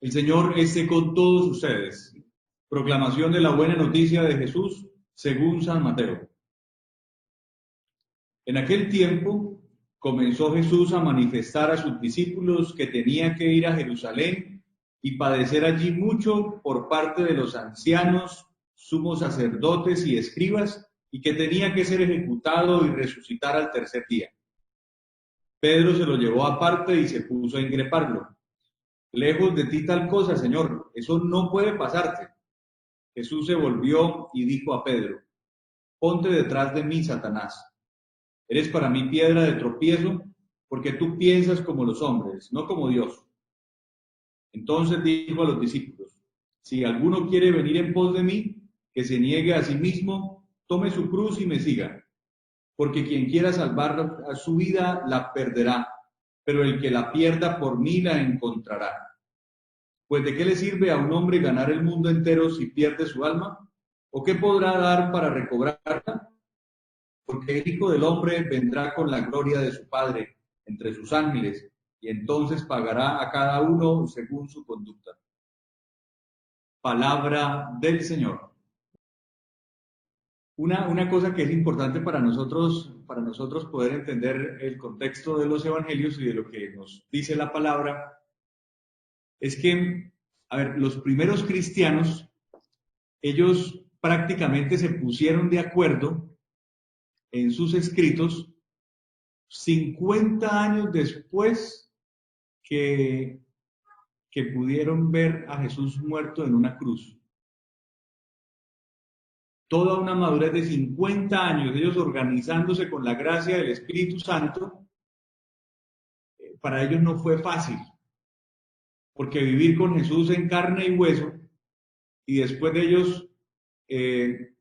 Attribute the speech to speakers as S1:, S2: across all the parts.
S1: El Señor esté con todos ustedes. Proclamación de la buena noticia de Jesús según San Mateo. En aquel tiempo comenzó Jesús a manifestar a sus discípulos que tenía que ir a Jerusalén y padecer allí mucho por parte de los ancianos, sumos sacerdotes y escribas, y que tenía que ser ejecutado y resucitar al tercer día. Pedro se lo llevó aparte y se puso a increparlo. Lejos de ti tal cosa, Señor, eso no puede pasarte. Jesús se volvió y dijo a Pedro: ponte detrás de mí, Satanás. Eres para mí piedra de tropiezo, porque tú piensas como los hombres, no como Dios. Entonces dijo a los discípulos: si alguno quiere venir en pos de mí, que se niegue a sí mismo, tome su cruz y me siga. Porque quien quiera salvar a su vida, la perderá, pero el que la pierda por mí la encontrará. Pues ¿de qué le sirve a un hombre ganar el mundo entero si pierde su alma? ¿O qué podrá dar para recobrarla? Porque el Hijo del Hombre vendrá con la gloria de su Padre entre sus ángeles, y entonces pagará a cada uno según su conducta. Palabra del Señor. Una cosa que es importante para nosotros poder entender el contexto de los evangelios y de lo que nos dice la palabra, es que, a ver, los primeros cristianos, ellos prácticamente se pusieron de acuerdo en sus escritos 50 años después que pudieron ver a Jesús muerto en una cruz. Toda una madurez de 50 años, ellos organizándose con la gracia del Espíritu Santo. Para ellos no fue fácil, porque vivir con Jesús en carne y hueso, y después de ellos,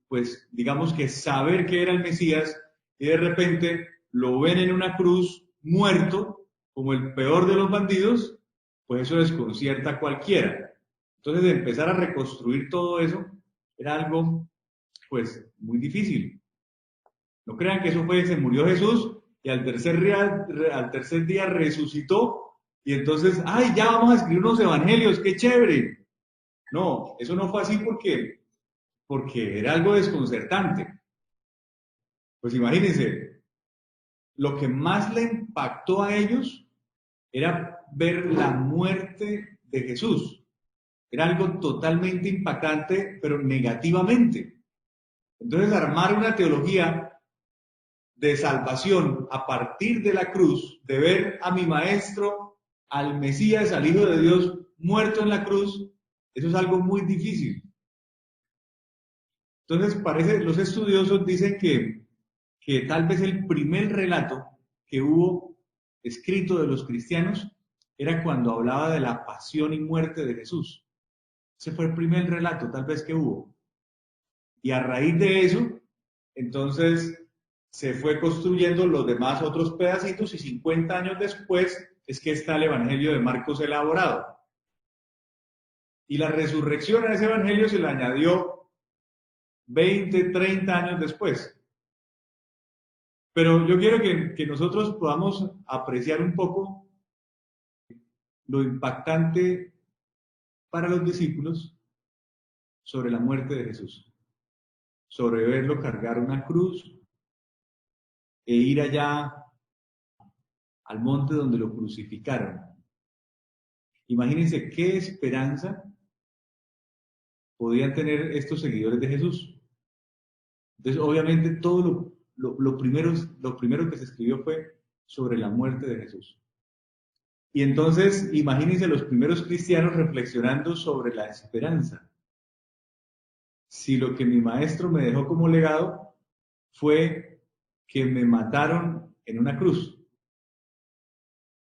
S1: pues digamos que saber que era el Mesías, y de repente lo ven en una cruz muerto, como el peor de los bandidos, pues eso desconcierta a cualquiera. Entonces, de empezar a reconstruir todo eso, era algo, pues, muy difícil. No crean que eso fue, se murió Jesús, y al tercer día resucitó, y entonces, ¡ay, ya vamos a escribir unos evangelios, qué chévere! No, eso no fue así porque era algo desconcertante. Pues imagínense, lo que más le impactó a ellos era ver la muerte de Jesús. Era algo totalmente impactante, pero negativamente. Entonces, armar una teología de salvación a partir de la cruz, de ver a mi maestro, al Mesías, al Hijo de Dios, muerto en la cruz, eso es algo muy difícil. Entonces, los estudiosos dicen que tal vez el primer relato que hubo escrito de los cristianos era cuando hablaba de la pasión y muerte de Jesús. Ese fue el primer relato tal vez que hubo. Y a raíz de eso, entonces se fue construyendo los demás otros pedacitos y 50 años después es que está el Evangelio de Marcos elaborado. Y la resurrección a ese Evangelio se le añadió 20, 30 años después. Pero yo quiero que nosotros podamos apreciar un poco lo impactante para los discípulos sobre la muerte de Jesús, sobre verlo cargar una cruz e ir allá al monte donde lo crucificaron. Imagínense qué esperanza podían tener estos seguidores de Jesús. Entonces, obviamente, todo lo primero que se escribió fue sobre la muerte de Jesús. Y entonces, imagínense los primeros cristianos reflexionando sobre la esperanza. Si lo que mi maestro me dejó como legado fue que me mataron en una cruz,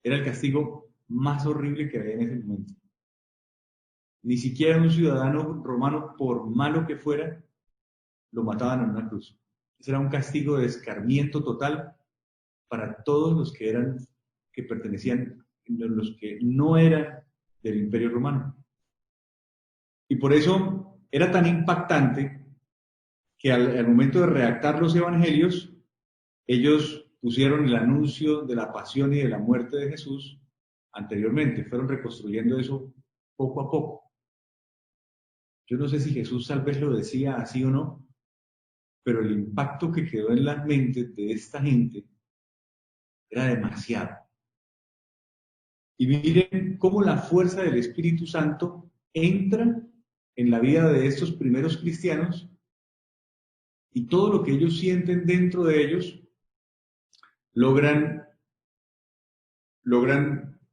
S1: era el castigo más horrible que había en ese momento. Ni siquiera un ciudadano romano, por malo que fuera, lo mataban en una cruz. Ese era un castigo de escarmiento total para todos los que pertenecían, los que no eran del Imperio Romano. Y por eso era tan impactante que al momento de redactar los evangelios, ellos pusieron el anuncio de la pasión y de la muerte de Jesús anteriormente, fueron reconstruyendo eso poco a poco. Yo no sé si Jesús tal vez lo decía así o no, pero el impacto que quedó en las mentes de esta gente era demasiado. Y miren cómo la fuerza del Espíritu Santo entra en la vida de estos primeros cristianos y todo lo que ellos sienten dentro de ellos logran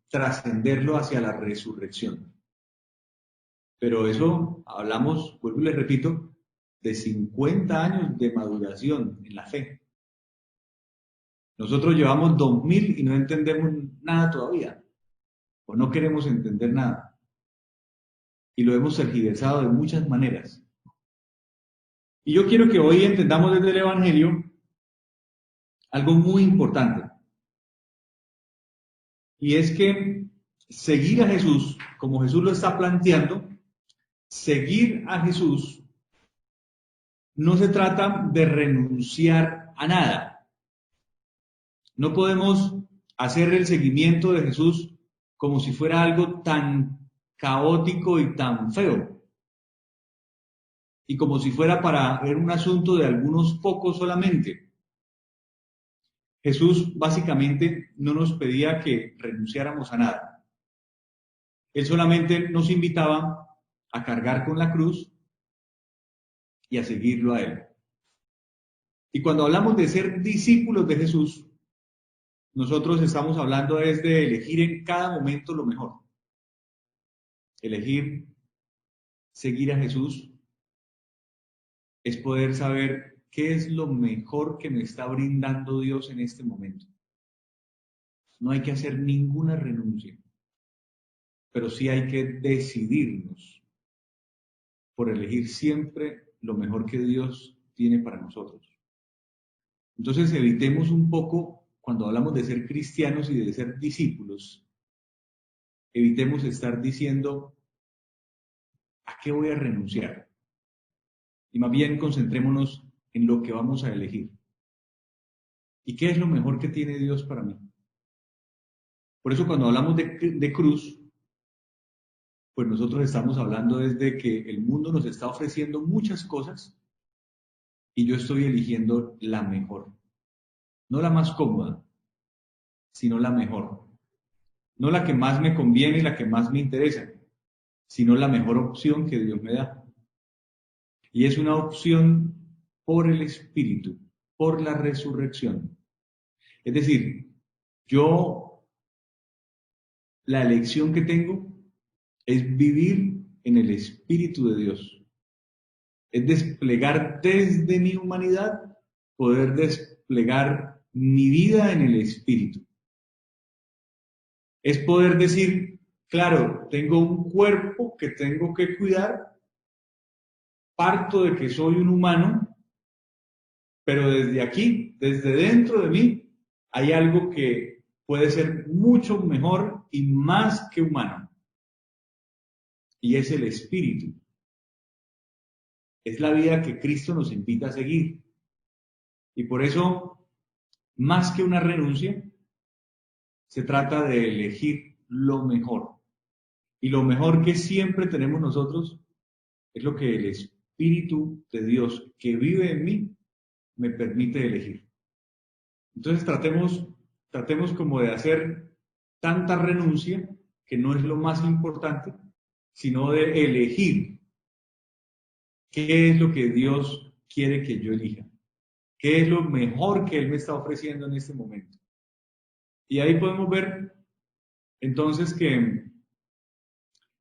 S1: trascenderlo hacia la resurrección. Pero eso hablamos, vuelvo y les repito, de 50 años de maduración en la fe. Nosotros llevamos 2000 y no entendemos nada todavía, o no queremos entender nada. Y lo hemos tergiversado de muchas maneras. Y yo quiero que hoy entendamos desde el Evangelio algo muy importante. Y es que seguir a Jesús, como Jesús lo está planteando, seguir a Jesús no se trata de renunciar a nada. No podemos hacer el seguimiento de Jesús como si fuera algo tan caótico y tan feo. Y como si fuera para ver un asunto de algunos pocos solamente. Jesús básicamente no nos pedía que renunciáramos a nada. Él solamente nos invitaba a cargar con la cruz y a seguirlo a Él. Y cuando hablamos de ser discípulos de Jesús, nosotros estamos hablando es de elegir en cada momento lo mejor. Elegir seguir a Jesús es poder saber qué es lo mejor que me está brindando Dios en este momento. No hay que hacer ninguna renuncia, pero sí hay que decidirnos por elegir siempre lo mejor que Dios tiene para nosotros. Entonces evitemos un poco, cuando hablamos de ser cristianos y de ser discípulos, evitemos estar diciendo, ¿a qué voy a renunciar? Y más bien concentrémonos en lo que vamos a elegir. ¿Y qué es lo mejor que tiene Dios para mí? Por eso cuando hablamos de cruz, pues nosotros estamos hablando desde que el mundo nos está ofreciendo muchas cosas y yo estoy eligiendo la mejor. No la más cómoda, sino la mejor. No la que más me conviene y la que más me interesa, sino la mejor opción que Dios me da. Y es una opción por el Espíritu, por la resurrección. Es decir, yo, la elección que tengo es vivir en el Espíritu de Dios. Es desplegar desde mi humanidad, poder desplegar mi vida en el Espíritu. Es poder decir, claro, tengo un cuerpo que tengo que cuidar, parto de que soy un humano, pero desde aquí, desde dentro de mí, hay algo que puede ser mucho mejor y más que humano. Y es el Espíritu. Es la vida que Cristo nos invita a seguir. Y por eso, más que una renuncia, se trata de elegir lo mejor. Y lo mejor que siempre tenemos nosotros es lo que el Espíritu de Dios que vive en mí me permite elegir. Entonces tratemos como de hacer tanta renuncia, que no es lo más importante, sino de elegir qué es lo que Dios quiere que yo elija, qué es lo mejor que Él me está ofreciendo en este momento. Y ahí podemos ver entonces que,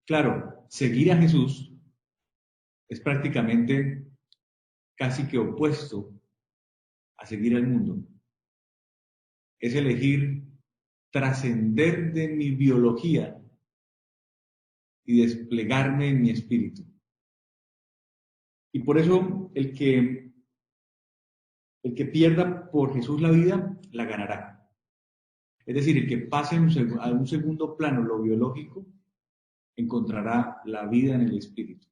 S1: claro, seguir a Jesús es prácticamente casi que opuesto a seguir al mundo. Es elegir trascender de mi biología y desplegarme en mi espíritu. Y por eso el que pierda por Jesús la vida, la ganará. Es decir, el que pase a un segundo plano lo biológico, encontrará la vida en el espíritu.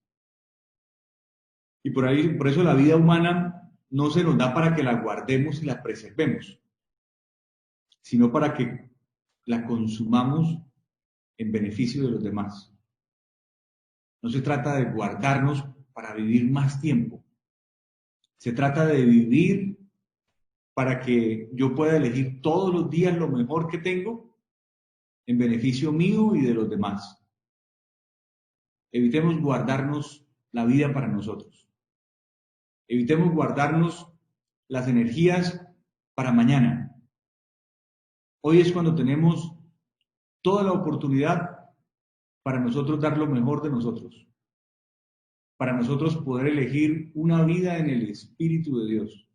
S1: Y por eso la vida humana no se nos da para que la guardemos y la preservemos, sino para que la consumamos en beneficio de los demás. No se trata de guardarnos para vivir más tiempo. Se trata de vivir para que yo pueda elegir todos los días lo mejor que tengo en beneficio mío y de los demás. Evitemos guardarnos la vida para nosotros. Evitemos guardarnos las energías para mañana. Hoy es cuando tenemos toda la oportunidad para nosotros dar lo mejor de nosotros, para nosotros poder elegir una vida en el Espíritu de Dios,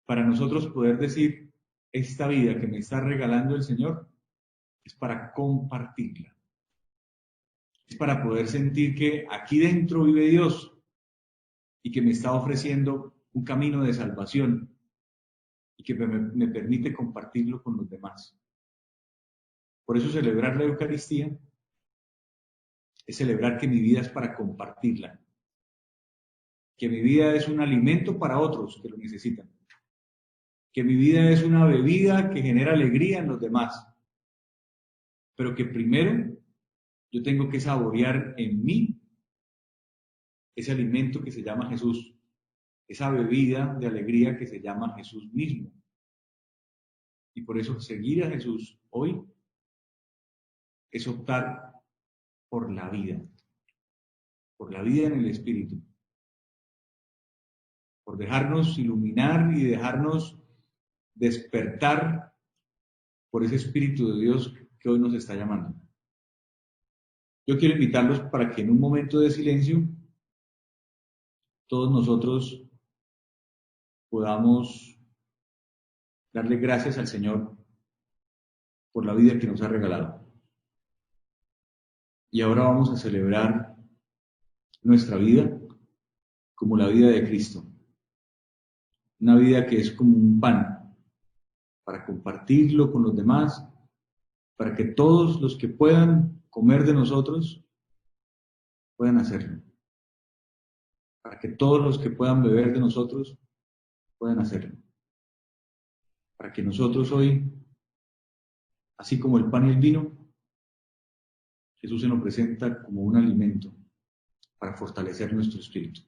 S1: para nosotros poder decir, esta vida que me está regalando el Señor es para compartirla, es para poder sentir que aquí dentro vive Dios y que me está ofreciendo un camino de salvación y que me permite compartirlo con los demás. Por eso celebrar la Eucaristía es celebrar que mi vida es para compartirla, que mi vida es un alimento para otros que lo necesitan, que mi vida es una bebida que genera alegría en los demás, pero que primero yo tengo que saborear en mí ese alimento que se llama Jesús, esa bebida de alegría que se llama Jesús mismo. Y por eso seguir a Jesús hoy es optar por la vida en el Espíritu, por dejarnos iluminar y dejarnos despertar por ese Espíritu de Dios que hoy nos está llamando. Yo quiero invitarlos para que en un momento de silencio todos nosotros podamos darle gracias al Señor por la vida que nos ha regalado. Y ahora vamos a celebrar nuestra vida como la vida de Cristo. Una vida que es como un pan para compartirlo con los demás, para que todos los que puedan comer de nosotros puedan hacerlo. Para que todos los que puedan beber de nosotros puedan hacerlo. Para que nosotros hoy, así como el pan y el vino, Jesús se nos presenta como un alimento para fortalecer nuestro espíritu.